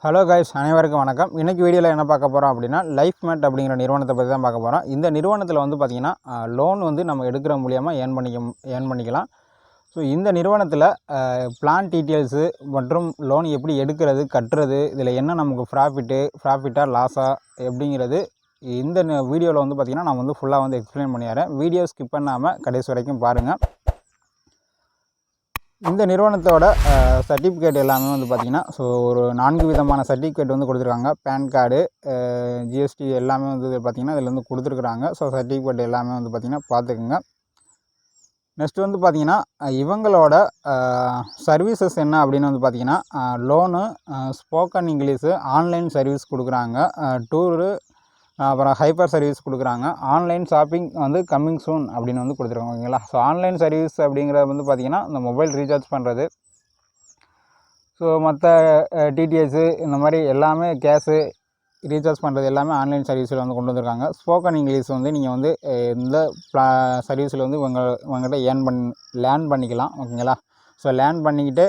Hello guys, அனைவருக்கும் வணக்கம். இன்றைக்கி வீடியோவில் என்ன பார்க்க போகிறோம் அப்படின்னா, லைஃப்மேட் அப்படிங்கிற நிறுவனத்தை பற்றி தான் பார்க்க போகிறோம். இந்த நிறுவனத்தில் வந்து பார்த்திங்கன்னா லோன் வந்து நம்ம எடுக்கிற மூலியமாக ஏர்ன் பண்ணிக்கலாம். ஸோ இந்த நிறுவனத்தில் பிளான் டீட்டெயில்ஸு மற்றும் லோன் எப்படி எடுக்கிறது, கட்டுறது, இதில் என்ன நமக்கு ப்ராஃபிட்டாக லாஸாக எப்படிங்கிறது இந்த வீடியோவில் வந்து பார்த்திங்கன்னா நான் வந்து ஃபுல்லாக வந்து எக்ஸ்பிளைன் பண்ணிடுறேன். வீடியோ ஸ்கிப் பண்ணாமல் கடைசி வரைக்கும் பாருங்கள். இந்த நிறுவனத்தோட சர்டிஃபிகேட் எல்லாமே வந்து பார்த்திங்கன்னா ஒரு 4 விதமான சர்டிஃபிகேட் வந்து கொடுத்துருக்காங்க. பேன் கார்டு, ஜிஎஸ்டி எல்லாமே வந்து பார்த்திங்கன்னா இதில் வந்து கொடுத்துருக்குறாங்க. ஸோ சர்டிஃபிகேட் எல்லாமே வந்து பார்த்திங்கன்னா பார்த்துக்குங்க. நெக்ஸ்ட் வந்து பார்த்திங்கன்னா இவங்களோட சர்வீசஸ் என்ன அப்படின்னு வந்து பார்த்திங்கன்னா loan, spoken English, online service கொடுக்குறாங்க, டூரு, அப்புறம் ஹைப்பர் சர்வீஸ் கொடுக்குறாங்க. ஆன்லைன் ஷாப்பிங் வந்து கம்மிங் சூன் அப்படின்னு வந்து கொடுத்துருக்காங்க. ஓகேங்களா. ஸோ ஆன்லைன் சர்வீஸ் அப்படிங்கிறது வந்து பார்த்திங்கன்னா இந்த மொபைல் ரீசார்ஜ் பண்ணுறது, ஸோ மற்ற டிடிஎஸ்ஸு இந்த மாதிரி எல்லாமே கேஷு ரீசார்ஜ் பண்ணுறது எல்லாமே ஆன்லைன் சர்வீஸில் வந்து கொண்டு வந்திருக்காங்க. ஸ்போக்கன் இங்கிலீஷ் வந்து நீங்கள் வந்து இந்த சர்வீஸில் வந்து உங்கள்கிட்ட லேர்ன் பண்ணிக்கலாம். ஓகேங்களா. ஸோ லேர்ன் பண்ணிக்கிட்டு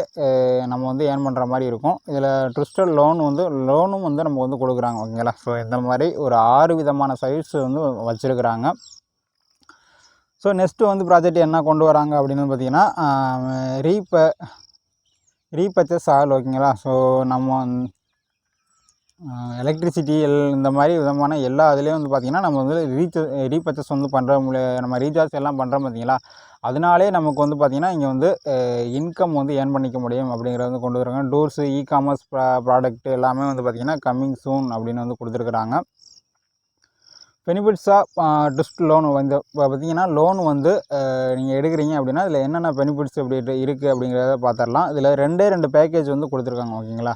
நம்ம வந்து ஏர்ன் பண்ணுற மாதிரி இருக்கும். இதில் ட்விஸ்டட் லோனும் வந்து நம்ம வந்து கொடுக்குறாங்க. ஓகேங்களா. ஸோ இந்த மாதிரி ஒரு 6 விதமான சர்வீஸ் வந்து வச்சுருக்குறாங்க. ஸோ நெக்ஸ்ட்டு வந்து ப்ராஜெக்ட் என்ன கொண்டு வராங்க அப்படின்னு பார்த்திங்கன்னா ரீபர்ச்சேஸ் ஆல். ஓகேங்களா. ஸோ நம்ம எலக்ட்ரிசிட்டி இந்த மாதிரி விதமான எல்லா இதுலேயும் வந்து பார்த்திங்கன்னா நம்ம வந்து ரீபர்ச்சேஸ் வந்து நம்ம ரீசார்ஜ் எல்லாம் பண்ணுறோம் பார்த்திங்களா. அதனாலே நமக்கு வந்து பார்த்திங்கன்னா இங்கே வந்து இன்கம் வந்து ஏர்ன் பண்ணிக்க முடியும் அப்படிங்கிறத வந்து கொண்டு வராங்க. டூர்ஸு, இகாமர்ஸ் ப்ராடக்ட் எல்லாமே வந்து பார்த்திங்கன்னா கம்மிங் சூன் அப்படின்னு வந்து கொடுத்துருக்குறாங்க. பெனிஃபிட்ஸாக ட்விஸ்ட் லோன் வந்து இப்போ பார்த்திங்கன்னா லோன் வந்து நீங்கள் எடுக்கிறீங்க அப்படின்னா இதில் என்னென்ன பெனிஃபிட்ஸ் எப்படி இருக்குது அப்படிங்கிறத பார்த்துடலாம். இதில் 2 பேக்கேஜ் வந்து கொடுத்துருக்காங்க. ஓகேங்களா.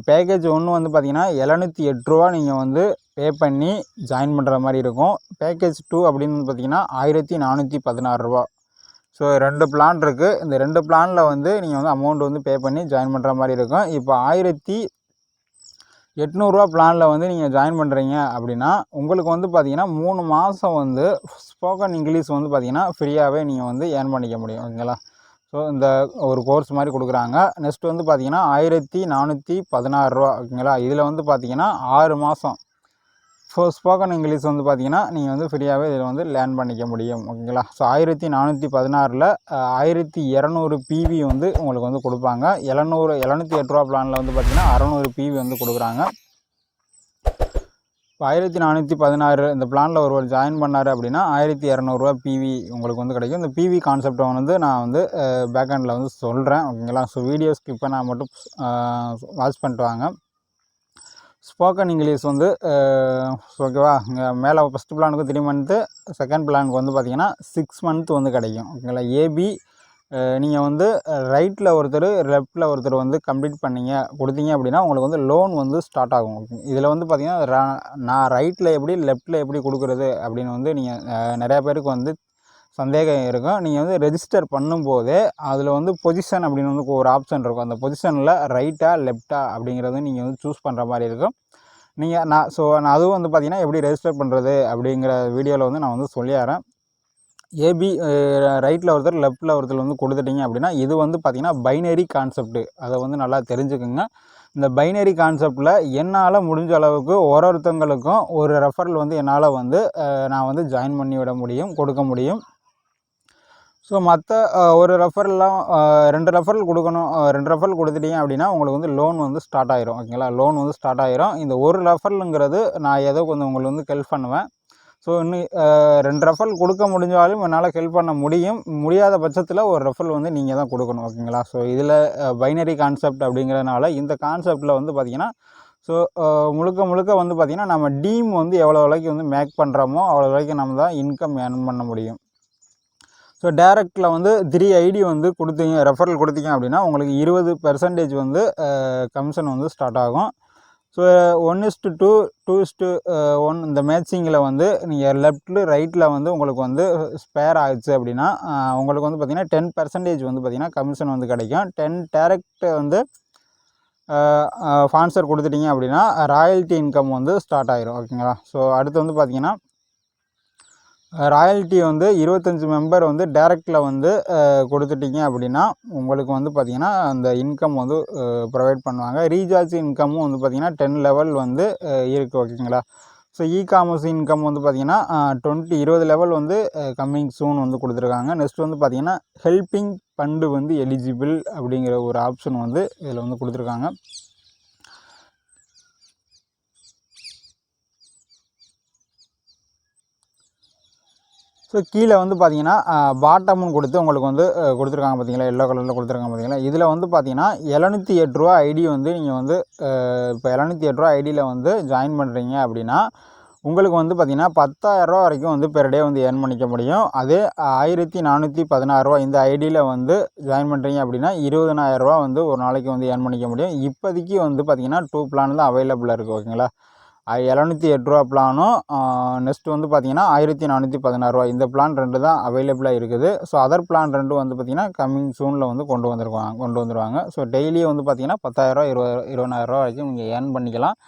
பேக்கேஜ் 1 வந்து பார்த்திங்கன்னா 708 ரூபா நீங்கள் வந்து பே பண்ணி ஜாயின் பண்ணுற மாதிரி இருக்கும். பேக்கேஜ் 2 அப்படின்னு பார்த்திங்கன்னா 1416 ரூபா. ஸோ 2 பிளான் இருக்குது. இந்த 2 பிளானில் வந்து நீங்கள் வந்து அமௌண்ட் வந்து பே பண்ணி ஜாயின் பண்ணுற மாதிரி இருக்கும். இப்போ 1800 ரூபா பிளானில் வந்து நீங்கள் ஜாயின் பண்ணுறீங்க அப்படின்னா உங்களுக்கு வந்து பார்த்திங்கன்னா 3 மாதம் வந்து ஸ்போக்கன் இங்கிலீஷ் வந்து பார்த்திங்கன்னா ஃப்ரீயாகவே நீங்கள் வந்து ஏர்ன் பண்ணிக்க முடியும். ஓகேங்களா. ஸோ இந்த ஒரு கோர்ஸ் மாதிரி கொடுக்குறாங்க. நெக்ஸ்ட் வந்து பார்த்திங்கன்னா 1416 ரூபா. ஓகேங்களா. இதில் வந்து பார்த்திங்கன்னா 6 மாதம் ஸ்போக்கன் இங்கிலீஷ் வந்து பார்த்திங்கன்னா நீங்கள் வந்து ஃப்ரீயாகவே இதில் வந்து லேர்ன் பண்ணிக்க முடியும். ஓகேங்களா. ஸோ 1416ல் 1200 பிவி வந்து உங்களுக்கு வந்து கொடுப்பாங்க. 708 ரூபா பிளானில் வந்து பார்த்திங்கன்னா 600 பிவி வந்து கொடுக்குறாங்க. இப்போ 1416 இந்த பிளானில் ஒருவர் ஜாயின் பண்ணார் அப்படின்னா 1200 ரூபா பிவி உங்களுக்கு வந்து கிடைக்கும். இந்த பிவி கான்செப்டை வந்து நான் வந்து பேக்ஹெண்டில் வந்து சொல்கிறேன். ஓகேங்களா. ஸோ வீடியோ ஸ்கிப் பண்ணால் மட்டும் வாட்ச் பண்ணிட்டு வாங்க. ஸ்போக்கன் இங்கிலீஷ் வந்து ஓகேவா, இங்கே மேலே ஃபஸ்ட்டு பிளானுக்கு 3 மந்த்து, செகண்ட் பிளானுக்கு வந்து பார்த்திங்கன்னா 6 மந்த் வந்து கிடைக்கும். ஓகேங்களா. ஏபி நீங்கள் வந்து ரைட்டில் ஒருத்தர் லெஃப்ட்டில் ஒருத்தர் வந்து கம்ப்ளீட் கொடுத்தீங்க அப்படின்னா உங்களுக்கு வந்து லோன் வந்து ஸ்டார்ட் ஆகும். இதில் வந்து பார்த்திங்கன்னா நான் ரைட்டில் எப்படி லெஃப்ட்டில் எப்படி கொடுக்குறது அப்படின்னு வந்து நீங்கள் நிறையா பேருக்கு வந்து சந்தேகம் இருக்கும். நீங்கள் வந்து ரெஜிஸ்டர் பண்ணும்போதே அதில் வந்து பொசிஷன் அப்படின்னு வந்து ஒரு ஆப்ஷன் இருக்கும். அந்த பொசிஷனில் ரைட்டா லெஃப்ட்டா அப்படிங்கிறது நீங்கள் வந்து சூஸ் பண்ணுற மாதிரி இருக்கும். நான் அதுவும் வந்து பார்த்திங்கன்னா எப்படி ரெஜிஸ்டர் பண்ணுறது அப்படிங்கிற வீடியோவில் வந்து நான் வந்து சொல்லிடுறேன். ஏபி ரைட்டில் ஒருத்தர் லெஃப்ட்டில் ஒருத்தர் வந்து கொடுத்துட்டிங்க அப்படின்னா இது வந்து பார்த்திங்கன்னா பைனரி கான்செப்ட்டு. அதை வந்து நல்லா தெரிஞ்சுக்குங்க. இந்த பைனரி கான்செப்டில் என்னால் முடிஞ்ச அளவுக்கு ஒருத்தவங்களுக்கும் ஒரு ரெஃபரல் வந்து என்னால் வந்து நான் வந்து ஜாயின் பண்ணி விட முடியும், கொடுக்க முடியும். ஸோ மற்ற ஒரு ரெஃபரெல்லாம் 2 ரெஃபரல் கொடுக்கணும். 2 ரெஃபரல் கொடுத்துட்டீங்க அப்படின்னா உங்களுக்கு வந்து லோன் வந்து ஸ்டார்ட் ஆயிரும். ஓகேங்களா. லோன் வந்து ஸ்டார்ட் ஆயிரும். இந்த ஒரு ரெஃபரலுங்கிறது நான் ஏதோ கொஞ்சம் உங்களுக்கு வந்து ஹெல்ப் பண்ணுவேன். ஸோ இன்னும் 2 ரெஃபரல் கொடுக்க முடிஞ்சாலும் என்னால் ஹெல்ப் பண்ண முடியாத பட்சத்தில் ஒரு ரெஃபரல் வந்து நீங்கள் தான் கொடுக்கணும். ஓகேங்களா. ஸோ இதில் பைனரி கான்செப்ட் அப்படிங்கிறதுனால இந்த கான்செப்டில் வந்து பார்த்திங்கன்னா ஸோ முழுக்க வந்து பார்த்திங்கன்னா நம்ம டீம் வந்து எவ்வளோ விலைக்கு வந்து மேக் பண்ணுறோமோ அவ்வளோ விலைக்கு நம்ம தான் இன்கம் ஏர்ன் பண்ண முடியும். ஸோ டேரெக்டில் வந்து 3 ஐடி வந்து ரெஃபரல் கொடுத்தீங்க அப்படின்னா உங்களுக்கு 20% வந்து கமிஷன் வந்து ஸ்டார்ட் ஆகும். ஸோ 1:2, 2:1 இந்த மேட்சிங்கில் வந்து நீங்கள் லெஃப்ட்டில் ரைட்டில் வந்து உங்களுக்கு வந்து ஸ்பேர் ஆகிடுச்சு அப்படின்னா உங்களுக்கு வந்து பார்த்திங்கன்னா 10% வந்து பார்த்திங்கன்னா கமிஷன் வந்து கிடைக்கும். 10 டேரெக்ட் வந்து ஸ்பான்சர் கொடுத்துட்டிங்க அப்படின்னா ராயல்ட்டி இன்கம் வந்து ஸ்டார்ட் ஆகிரும். ஓகேங்களா. ஸோ அடுத்து வந்து பார்த்திங்கன்னா ராயல்ட்டி வந்து 25 மெம்பர் வந்து டேரெக்டில் வந்து கொடுத்துட்டீங்க அப்படின்னா உங்களுக்கு வந்து பார்த்திங்கன்னா அந்த இன்கம் வந்து ப்ரொவைட் பண்ணுவாங்க. ரீசார்ஜ் இன்கமும் வந்து பார்த்திங்கன்னா 10 லெவல் வந்து இருக்குது. ஓகேங்களா. ஸோ காமர்ஸ் இன்கம் வந்து பார்த்திங்கன்னா 20 லெவல் வந்து கம்மிங் சூன் வந்து கொடுத்துருக்காங்க. நெக்ஸ்ட் வந்து பார்த்திங்கன்னா ஹெல்பிங் ஃபண்டு வந்து எலிஜிபிள் அப்படிங்கிற ஒரு ஆப்ஷன் வந்து இதில் வந்து கொடுத்துருக்காங்க. ஸோ கீழே வந்து பார்த்தீங்கன்னா பாட்டம்னு கொடுத்து உங்களுக்கு வந்து கொடுத்துருக்காங்க பார்த்தீங்களா, எல்லோ கலரில் கொடுத்துருக்காங்க பார்த்தீங்களா. இதில் வந்து பார்த்தீங்கன்னா 708 ரூபா ஐடி வந்து நீங்கள் வந்து இப்போ 708 ரூபா ஐடியில் வந்து ஜாயின் பண்ணுறீங்க அப்படின்னா உங்களுக்கு வந்து பார்த்திங்கன்னா 10,000 ரூபா வரைக்கும் வந்து பெர் டே வந்து ஏர்ன் பண்ணிக்க முடியும். அதே 1416 ரூபா இந்த ஐடியில் வந்து ஜாயின் பண்ணுறீங்க அப்படின்னா 20,000 ரூபா வந்து ஒரு நாளைக்கு வந்து ஏர்ன் பண்ணிக்க முடியும். இப்போதைக்கு வந்து பார்த்திங்கன்னா 2 பிளான் தான் அவைலபிளாக இருக்குது. ஓகேங்களா. 708 ரூபா பிளானும் நெக்ஸ்ட் வந்து பார்த்திங்கன்னா 1416 ரூபா இந்த பிளான் 2 தான் அவைலபிளாக இருக்குது. ஸோ அதர் பிளான் 2 வந்து பார்த்திங்கன்னா கம்மிங் சூனில் வந்து கொண்டு வந்துடுவாங்க. ஸோ டெய்லியும் வந்து பார்த்திங்கன்னா 10,000 20,000 ரூபா வரைக்கும் நீங்கள் ஏர்ன் பண்ணிக்கலாம்.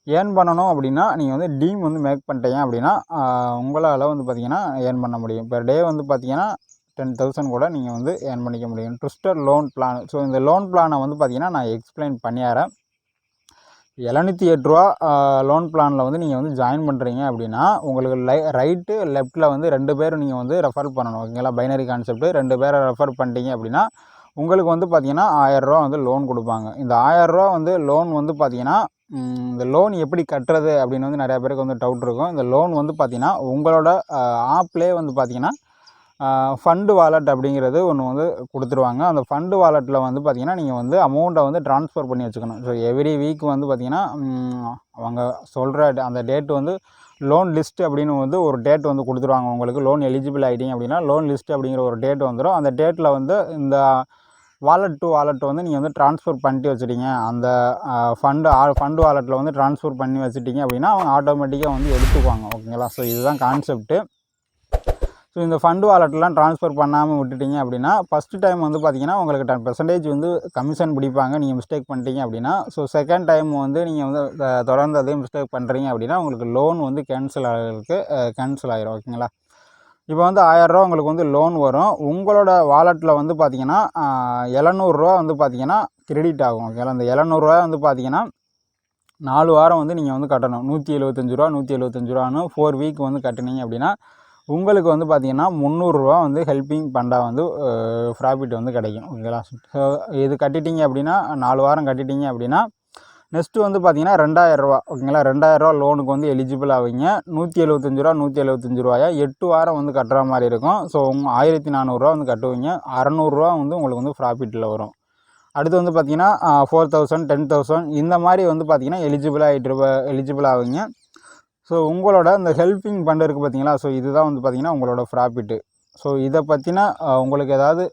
ஏர்ன் பண்ணணும் அப்படின்னா நீங்கள் வந்து டீம் வந்து மேக் பண்ணிட்டீங்க அப்படின்னா உங்களால் வந்து பார்த்திங்கன்னா ஏர்ன் பண்ண முடியும். பெர் டே வந்து பார்த்திங்கன்னா 10,000 கூட நீங்கள் வந்து ஏர்ன் பண்ணிக்க முடியும். Twister loan plan. ஸோ இந்த லோன் பிளானை வந்து பார்த்திங்கன்னா நான் எக்ஸ்பிளைன் பண்ணிடுறேன். 708 ரூபா லோன் பிளானில் வந்து நீங்கள் வந்து ஜாயின் பண்ணுறீங்க அப்படின்னா உங்களுக்கு ரைட்டு லெஃப்ட்டில் வந்து 2 பேர் நீங்கள் வந்து ரெஃபர் பண்ணணும். ஓகேங்களா. பைனரி கான்செப்ட்டு 2 பேரை ரெஃபர் பண்ணிட்டீங்க அப்படின்னா உங்களுக்கு வந்து பார்த்திங்கன்னா 1000 ரூபா வந்து லோன் கொடுப்பாங்க. இந்த 1000 ரூபா வந்து லோன் வந்து பார்த்திங்கன்னா இந்த லோன் எப்படி கட்டுறது அப்படின்னு வந்து நிறையா பேருக்கு வந்து டவுட் இருக்கும். இந்த லோன் வந்து பார்த்திங்கன்னா உங்களோட ஆப்லேயே வந்து பார்த்திங்கன்னா ஃபண்டு வாலெட் அப்படிங்கிறது ஒன்று வந்து கொடுத்துருவாங்க. அந்த ஃபண்டு வாலெட்டில் வந்து பார்த்திங்கன்னா நீங்கள் வந்து அமௌண்ட்டை வந்து ட்ரான்ஸ்ஃபர் பண்ணி வச்சுக்கணும். ஸோ எவ்ரி வீக் வந்து பார்த்திங்கன்னா அவங்க சொல்கிற அந்த டேட்டு வந்து லோன் லிஸ்ட் அப்படின்னு வந்து ஒரு டேட் வந்து கொடுத்துருவாங்க. உங்களுக்கு லோன் எலிஜிபிள் ஆகிட்டீங்க அப்படின்னா லோன் லிஸ்ட் அப்படிங்கிற ஒரு டேட் வந்துடும். அந்த டேட்டில் வந்து இந்த வாலெட் டு வாலெட் வந்து நீங்கள் வந்து ட்ரான்ஸ்ஃபர் பண்ணிட்டு வச்சுட்டீங்க. அந்த ஃபண்டு வாலெட்டில் வந்து ட்ரான்ஸ்ஃபர் பண்ணி வச்சுட்டிங்க அப்படின்னா அவங்க ஆட்டோமேட்டிக்காக வந்து எடுத்துக்குவாங்க. ஓகேங்களா. ஸோ இதுதான் கான்செப்ட்டு. ஸோ இந்த ஃபண்டு வாலெட்லாம் ட்ரான்ஸ்ஃபர் பண்ணாமல் விட்டுட்டிங்க அப்படின்னா ஃபஸ்ட்டு டைம் வந்து பார்த்திங்கன்னா உங்களுக்கு 10% வந்து கமிஷன் பிடிப்பாங்க நீங்கள் மிஸ்டேக் பண்ணிட்டீங்க அப்படின்னா. ஸோ செகண்ட் டைம் வந்து நீங்கள் வந்து தொடர்ந்து அதே மிஸ்டேக் பண்ணுறீங்க அப்படின்னா உங்களுக்கு லோன் வந்து கேன்சல் ஆகிரும். ஓகேங்களா. இப்போ வந்து 1000 ரூபா உங்களுக்கு வந்து லோன் வரும். உங்களோட வாலெட்டில் வந்து பார்த்திங்கன்னா 700 ரூபா வந்து பார்த்திங்கன்னா கிரெடிட் ஆகும். ஓகேங்களா. அந்த 700 ரூபா வந்து பார்த்திங்கன்னா 4 வாரம் வந்து நீங்கள் வந்து கட்டணும். 175 ரூபா 175 ரூபான்னு 4 வீக் வந்து கட்டினீங்க அப்படின்னா உங்களுக்கு வந்து பார்த்திங்கன்னா 300 ரூபா வந்து ஹெல்பிங் ஃபண்டாக வந்து ப்ராஃபிட் வந்து கிடைக்கும். ஓகேங்களா. ஸோ இது கட்டிட்டீங்க அப்படின்னா 4 வாரம் கட்டிட்டீங்க அப்படின்னா நெக்ஸ்ட்டு வந்து பார்த்திங்கன்னா 2000 ரூபா. ஓகேங்களா. 2000 ரூபா லோனுக்கு வந்து எலிஜிபிள் ஆவீங்க. 175 ரூபா 175 ரூபாயா 8 வாரம் வந்து கட்டுற மாதிரி இருக்கும். ஸோ 1400 ரூபா வந்து கட்டுவீங்க. 600 ரூபா வந்து உங்களுக்கு வந்து ப்ராஃபிட்டில் வரும். அடுத்து வந்து பார்த்திங்கன்னா 4000 10,000 இந்த மாதிரி வந்து பார்த்திங்கன்னா எலிஜிபிள் ஆவீங்க. ஸோ உங்களோட இந்த ஹெல்பிங் ஃபண்ட் இருக்குது பார்த்தீங்களா. ஸோ இதுதான் வந்து பார்த்திங்கன்னா உங்களோட ப்ராஃபிட்டு. ஸோ இதை பற்றினா உங்களுக்கு ஏதாவது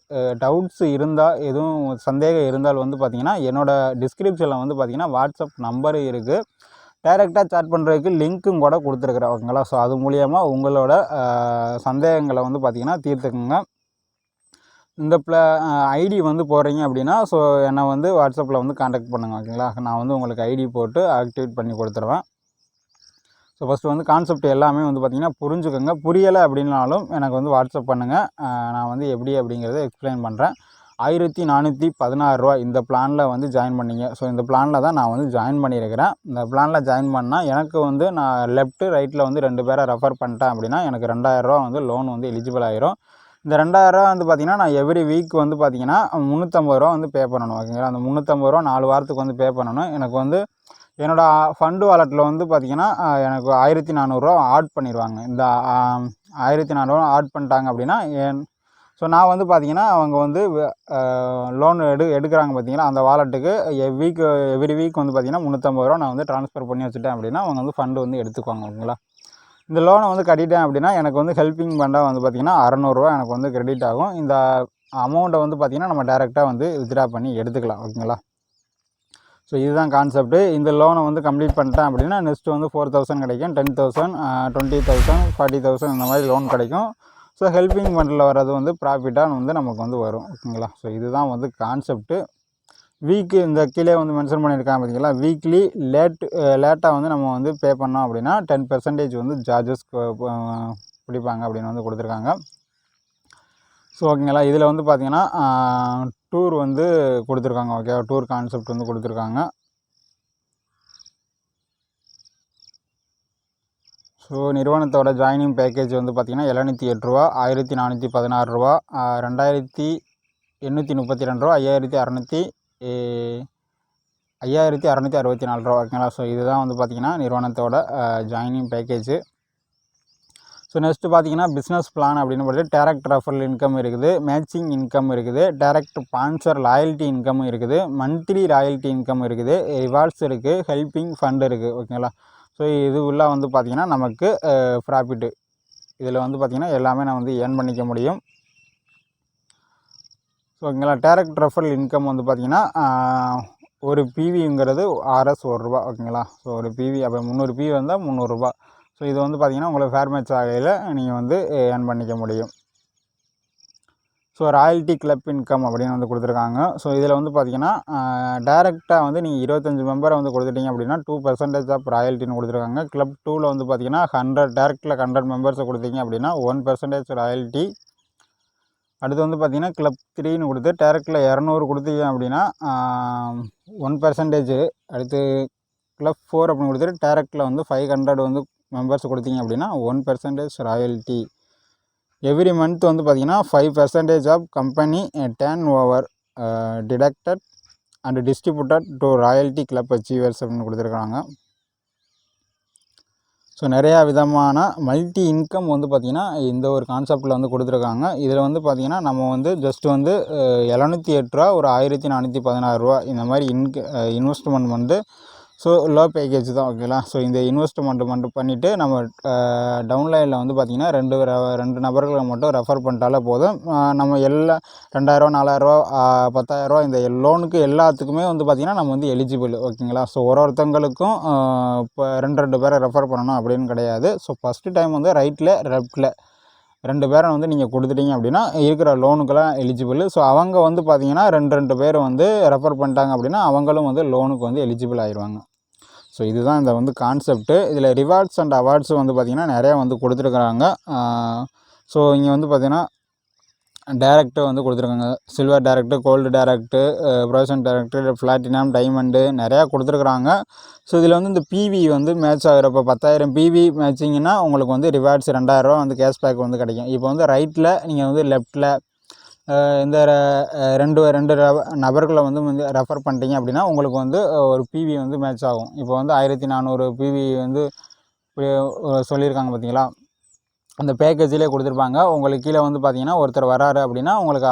டவுட்ஸ் இருந்தால் எதுவும் சந்தேகம் இருந்தால் வந்து பார்த்திங்கன்னா என்னோடய டிஸ்கிரிப்ஷனில் வந்து பார்த்திங்கன்னா வாட்ஸ்அப் நம்பரு இருக்குது. டைரெக்டாக சாட் பண்ணுறதுக்கு லிங்க்கும் கூட கொடுத்துருக்குறேன். ஓகேங்களா. ஸோ அது மூலிமா உங்களோட சந்தேகங்களை வந்து பார்த்திங்கன்னா தீர்த்துக்குங்க. இந்த ஐடி வந்து போடுறீங்க அப்படின்னா ஸோ என்னை வந்து வாட்ஸ்அப்பில் வந்து கான்டாக்ட் பண்ணுங்கள். ஓகேங்களா. நான் வந்து உங்களுக்கு ஐடி போட்டு ஆக்டிவேட் பண்ணி கொடுத்துருவேன். ஸோ ஃபஸ்ட்டு வந்து கான்செப்ட் எல்லாமே வந்து பார்த்திங்கன்னா புரிஞ்சுக்கோங்க. புரியலை அப்படின்னாலும் எனக்கு வந்து வாட்ஸ்அப் பண்ணுங்கள். நான் வந்து எப்படி அப்படிங்கிறத எக்ஸ்பிளைன் பண்ணுறேன். 1416 ரூபா இந்த பிளானில் வந்து ஜாயின் பண்ணிங்க. ஸோ இந்த பிளானில் தான் நான் வந்து ஜாயின் பண்ணியிருக்கிறேன். இந்த பிளானில் ஜாயின் பண்ணால் எனக்கு வந்து நான் லெஃப்ட்டு ரைட்டில் வந்து 2 பேரை ரெஃபர் பண்ணிட்டேன் அப்படின்னா எனக்கு 2000 ரூபா வந்து லோன் வந்து எலிஜிபிள் ஆகிரும். இந்த 2000 ரூபா வந்து பார்த்திங்கன்னா நான் எவ்ரி வீக் வந்து பார்த்திங்கன்னா 350 ரூபா வந்து பே பண்ணணும். ஓகேங்களா. அந்த 350 ரூபா 4 வாரத்துக்கு வந்து பே பண்ணணும். எனக்கு வந்து என்னோடய ஃபண்டு வாலெட்டில் வந்து பார்த்திங்கன்னா எனக்கு 1400 ரூபா ஆட் பண்ணிடுவாங்க. இந்த 1400 ரூபா ஆட் பண்ணிட்டாங்க அப்படின்னா ஸோ நான் வந்து பார்த்திங்கன்னா அவங்க வந்து லோன் எடுக்கிறாங்க பார்த்திங்கன்னா அந்த வாலெட்டுக்கு எவ்ரி வீக் வந்து பார்த்திங்கன்னா 350 ரூபா நான் வந்து ட்ரான்ஸ்ஃபர் பண்ணி வச்சுட்டேன் அப்படின்னா அவங்க வந்து ஃபண்டு வந்து எடுத்துக்குவாங்க. ஓகேங்களா. இந்த லோனை வந்து கட்டிட்டேன் அப்படின்னா எனக்கு வந்து ஹெல்பிங் ஃபண்டாக வந்து பார்த்திங்கன்னா 600 ரூபா எனக்கு வந்து கிரெடிட் ஆகும். இந்த அமௌண்ட்டை வந்து பார்த்திங்கன்னா நம்ம டேரெக்டாக வந்து வித்ட்ரா பண்ணி எடுத்துக்கலாம். ஓகேங்களா. ஸோ இதுதான் கான்செப்ட்டு. இந்த லோனை வந்து கம்ப்ளீட் பண்ணிட்டேன் அப்படின்னா நெக்ஸ்ட்டு வந்து 4000 கிடைக்கும், 10,000 20,000 40,000 இந்த மாதிரி லோன் கிடைக்கும். ஸோ ஹெல்பிங் ஃபண்டில் வர்றது வந்து ப்ராஃபிட்டாக வந்து நமக்கு வந்து வரும். ஓகேங்களா. ஸோ இதுதான் வந்து கான்செப்ட்டு. வீக்கு இந்த கீழே வந்து மென்ஷன் பண்ணியிருக்காங்க பார்த்தீங்களா. வீக்லி லேட்டாக வந்து நம்ம வந்து பே பண்ணோம் அப்படின்னா 10% வந்து சார்ஜஸ் பிடிப்பாங்க அப்படின்னு வந்து கொடுத்துருக்காங்க. ஸோ ஓகேங்களா, இதில் வந்து பார்த்திங்கன்னா டூர் வந்து கொடுத்துருக்காங்க. ஓகே, டூர் கான்செப்ட் வந்து கொடுத்துருக்காங்க. ஸோ நிறுவனத்தோட ஜாயினிங் பேக்கேஜ் வந்து பார்த்திங்கன்னா 708 ரூபா, 1416 ரூபா, 2832 ரூபா, 5664 ரூபா. ஓகேங்களா, ஸோ இதுதான் வந்து பார்த்திங்கன்னா நிறுவனத்தோட ஜாயினிங் பேக்கேஜ். ஸோ நெக்ஸ்ட்டு பார்த்திங்கன்னா பிஸ்னஸ் பிளான் அப்படின்னு சொல்லிட்டு டைரக்ட் ரெஃபரல் இன்கம் இருக்குது, மேட்சிங் இன்கம் இருக்குது, டைரக்ட் ஸ்பான்சர் லாயல்ட்டி இன்கம் இருக்குது, மந்த்லி ராயல்ட்டி இன்கம் இருக்குது, ரிவார்ட்ஸ் இருக்குது, ஹெல்பிங் ஃபண்ட் இருக்குது. ஓகேங்களா, ஸோ இது உள்ள வந்து பார்த்திங்கன்னா நமக்கு ப்ராஃபிட்டு இதில் வந்து பார்த்திங்கன்னா எல்லாமே நான் வந்து ஏர்ன் பண்ணிக்க முடியும். ஸோ ஓகேங்களா, டைரக்ட் ரெஃபரல் இன்கம் வந்து பார்த்திங்கன்னா ஒரு பிவிங்கிறது RS 1 ரூபா. ஓகேங்களா, ஸோ ஒரு பிவி அப்போ 300 பிவி வந்தால் 300 ரூபா. ஸோ இது வந்து பார்த்திங்கன்னா உங்களுக்கு ஃபேர் மேட்ச் ஆகையில் நீங்கள் வந்து ஏர்ன் பண்ணிக்க முடியும். ஸோ ராயல்ட்டி கிளப் இன்கம் அப்படின்னு வந்து கொடுத்துருக்காங்க. ஸோ இதில் வந்து பார்த்திங்கன்னா டேரெக்டாக வந்து நீங்கள் 25 மெம்பரை வந்து கொடுத்துட்டீங்க அப்படின்னா 2% ஆஃப் ராயல்ட்டின்னு கொடுத்துருக்காங்க. கிளப் 2வில் வந்து பார்த்திங்கன்னா 100 டேரெக்டில் 100 மெம்பர்ஸை கொடுத்தீங்க அப்படின்னா 1% ராயல்ட்டி. அடுத்து வந்து பார்த்திங்கன்னா கிளப் 3ன்னு கொடுத்து டேரெக்டில் 200 கொடுத்தீங்க அப்படின்னா 1%. அடுத்து கிளப் 4 அப்படின்னு கொடுத்துட்டு டேரெக்டில் வந்து 500 வந்து மெம்பர்ஸ் கொடுத்தீங்க அப்படின்னா 1% ராயல்ட்டி. எவ்ரி மந்த் வந்து பார்த்திங்கன்னா 5% of company turnover deducted and distributed to royalty club achievers அப்படின்னு கொடுத்துருக்காங்க. ஸோ நிறையா விதமான மல்டி இன்கம் வந்து பார்த்திங்கன்னா இந்த ஒரு கான்செப்டில் வந்து கொடுத்துருக்காங்க. இதில் வந்து பார்த்திங்கன்னா நம்ம வந்து ஜஸ்ட் வந்து 708 ரூபா, ஒரு 1416 ரூபா இந்த மாதிரி இன்வெஸ்ட்மெண்ட் வந்து ஸோ லோ பேக்கேஜ் தான். ஓகேங்களா, ஸோ இந்த இன்வெஸ்ட்மெண்ட் மட்டும் பண்ணிவிட்டு நம்ம டவுன்லைனில் வந்து பார்த்திங்கன்னா ரெண்டு நபர்களை மட்டும் ரெஃபர் பண்ணிட்டாலே போதும். நம்ம எல்லா 2000 4000 10,000 இந்த லோனுக்கு எல்லாத்துக்குமே வந்து பார்த்திங்கன்னா நம்ம வந்து எலிஜிபிள். ஓகேங்களா, ஸோ ஒருத்தங்களுக்கும் இப்போ 2 பேரை ரெஃபர் பண்ணணும் அப்படின்னு கிடையாது. ஸோ ஃபஸ்ட்டு டைம் வந்து ரைட்டில் லெஃப்ட்டில் 2 பேரை வந்து நீங்கள் கொடுத்துட்டீங்க அப்படின்னா இருக்கிற லோனுக்கெல்லாம் எலிஜிபிள். ஸோ அவங்க வந்து பார்த்திங்கன்னா 2 பேர் வந்து ரெஃபர் பண்ணிட்டாங்க அப்படின்னா அவங்களும் வந்து லோனுக்கு வந்து எலிஜிபிள் ஆயிடுவாங்க. ஸோ இதுதான் இந்த வந்து கான்செப்ட்டு. இதில் ரிவார்ட்ஸ் அண்ட் அவார்ட்ஸும் வந்து பார்த்திங்கன்னா நிறையா வந்து கொடுத்துருக்குறாங்க. ஸோ இங்கே வந்து பார்த்திங்கன்னா டேரக்ட்டு வந்து கொடுத்துருக்காங்க. Silver direct, gold direct, professional direct, platinum, diamond நிறையா கொடுத்துருக்குறாங்க. ஸோ இதில் வந்து இந்த பிவி வந்து மேட்ச் ஆகிறப்போ 10,000 பிவி மேட்சிங்கன்னா உங்களுக்கு வந்து ரிவார்ட்ஸ் 2000 ரூபா வந்து கேஷ்பேக் வந்து கிடைக்கும். இப்போ வந்து ரைட்டில் நீங்கள் வந்து லெஃப்ட்டில் இந்த ரெண்டு நபர்களை வந்து ரெஃபர் பண்ணிட்டீங்க அப்படின்னா உங்களுக்கு வந்து ஒரு பிவி வந்து மேட்ச் ஆகும். இப்போ வந்து 1400 பிவி வந்து சொல்லியிருக்காங்க பார்த்தீங்களா, அந்த பேக்கேஜிலே கொடுத்துருப்பாங்க. உங்களுக்கு கீழே வந்து பார்த்தீங்கன்னா ஒருத்தர் வராரு அப்படின்னா உங்களுக்கு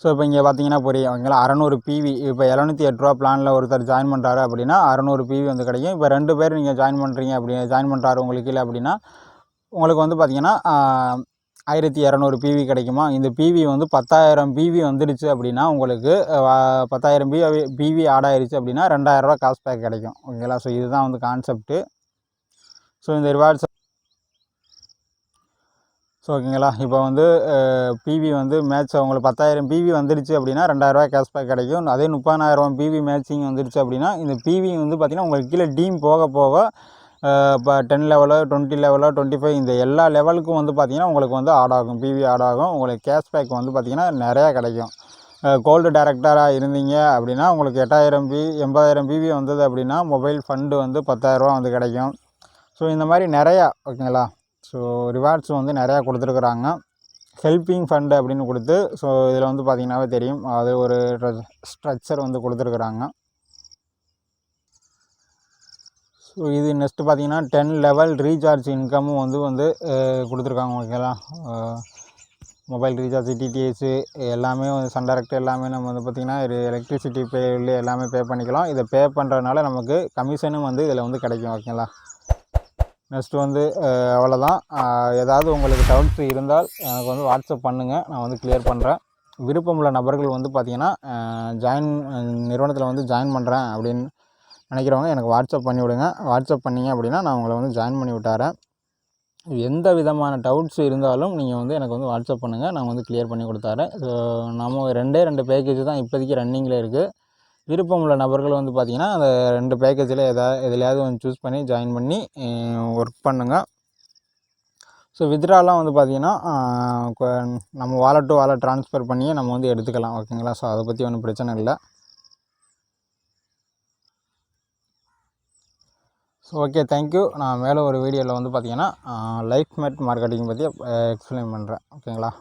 ஸோ இப்போ இங்கே பார்த்தீங்கன்னா புரியும். ஓகேங்களா, 600 பிவி இப்போ 708 ரூபா பிளானில் ஒருத்தர் ஜாயின் பண்ணுறாரு அப்படின்னா 600 பிவி வந்து கிடைக்கும். இப்போ 2 பேர் நீங்கள் ஜாயின் பண்ணுறாரு உங்களுக்கு கீழே அப்படின்னா உங்களுக்கு வந்து பார்த்திங்கன்னா 1200 பிவி கிடைக்குமா. இந்த பிவி வந்து 10,000 பிவி வந்துடுச்சு அப்படின்னா உங்களுக்கு 10,000 பிவி ஆட் ஆகிடுச்சு அப்படின்னா 2000 ரூபா காஷ்பேக் கிடைக்கும். ஓகேங்களா, ஸோ இதுதான் வந்து கான்செப்ட்டு. ஸோ இந்த ரிவார்ட்ஸ் ஸோ ஓகேங்களா, இப்போ வந்து பிவி வந்து மேட்ச் உங்களுக்கு 10,000 பிவி வந்துடுச்சு அப்படின்னா 2000 ரூபா கேஷ்பேக் கிடைக்கும். அதே 30,000 பிவி மேட்சிங் வந்துடுச்சு அப்படின்னா இந்த பிவி வந்து பார்த்திங்கன்னா உங்களுக்கு கீழே டீம் போக போக இப்போ 10 லெவலோ 20 லெவலோ 25 இந்த எல்லா லெவலுக்கும் வந்து பார்த்திங்கன்னா உங்களுக்கு வந்து ஆட் ஆகும், பிவி ஆட் ஆகும். உங்களுக்கு கேஷ்பேக் வந்து பார்த்திங்கன்னா நிறையா கிடைக்கும். கோல்டு டேரக்டராக இருந்தீங்க அப்படின்னா உங்களுக்கு 80,000 பிவி வந்தது அப்படின்னா மொபைல் ஃபண்டு வந்து 10,000 ரூபா வந்து கிடைக்கும். ஸோ இந்த மாதிரி நிறையா. ஓகேங்களா, ஸோ ரிவார்ட்ஸ் வந்து நிறையா கொடுத்துருக்குறாங்க. ஹெல்பிங் ஃபண்டு அப்படின்னு கொடுத்து ஸோ இதில் வந்து பார்த்திங்கனாவே தெரியும் அது ஒரு ஸ்ட்ரக்சர் வந்து கொடுத்துருக்குறாங்க. ஸோ இது நெக்ஸ்ட்டு பார்த்திங்கன்னா 10 லெவல் ரீசார்ஜ் இன்கமும் வந்து கொடுத்துருக்காங்க. ஓகேங்களா, மொபைல் ரீசார்ஜ், டிடிஹெச் எல்லாமே சன் டைரக்ட் எல்லாமே நம்ம வந்து பார்த்திங்கன்னா எலக்ட்ரிசிட்டி பில் எல்லாமே பே பண்ணிக்கலாம். இதை பே பண்ணுறதுனால நமக்கு கமிஷனும் வந்து இதில் வந்து கிடைக்கும். ஓகேங்களா, நெக்ஸ்ட்டு வந்து அவ்வளோதான். ஏதாவது உங்களுக்கு டவுட்ஸ் இருந்தால் எனக்கு வந்து வாட்ஸ்அப் பண்ணுங்கள், நான் வந்து கிளியர் பண்ணுறேன். விருப்பமுள்ள நபர்கள் வந்து பார்த்திங்கன்னா நிறுவனத்தில் வந்து ஜாயின் பண்ணுறேன் அப்படின்னு நினைக்கிறவங்க எனக்கு வாட்ஸ்அப் பண்ணி விடுங்க. வாட்ஸ்அப் பண்ணிங்க அப்படின்னா நான் உங்களை வந்து ஜாயின் பண்ணி விட்டாரேன். எந்த விதமான டவுட்ஸ் இருந்தாலும் நீங்கள் வந்து எனக்கு வந்து வாட்ஸ்அப் பண்ணுங்கள், நான் வந்து கிளியர் பண்ணி கொடுத்தாரேன். ஸோ நம்ம 2 பேக்கேஜ் தான் இப்போதைக்கு ரன்னிங்கில் இருக்குது. விருப்பம் உள்ள நபர்கள் வந்து பார்த்திங்கன்னா அந்த 2 பேக்கேஜில் எதுலையாவது ஒன்று சூஸ் பண்ணி ஜாயின் பண்ணி ஒர்க் பண்ணுங்கள். ஸோ வித்ட்ராலாம் வந்து பார்த்திங்கன்னா நம்ம வாலெட் டு வாலெட் ட்ரான்ஸ்ஃபர் பண்ணியே நம்ம வந்து எடுத்துக்கலாம். ஓகேங்களா. ஸோ அதை பற்றி ஒன்றும் பிரச்சனை இல்லை. So okay, thank you. நான் மேலே ஒரு வீடியோவில் வந்து பார்த்திங்கன்னா லைஃப் மேட் மார்க்கெட்டிங் பற்றி எக்ஸ்பிளைன் பண்ணுறேன். ஓகேங்களா.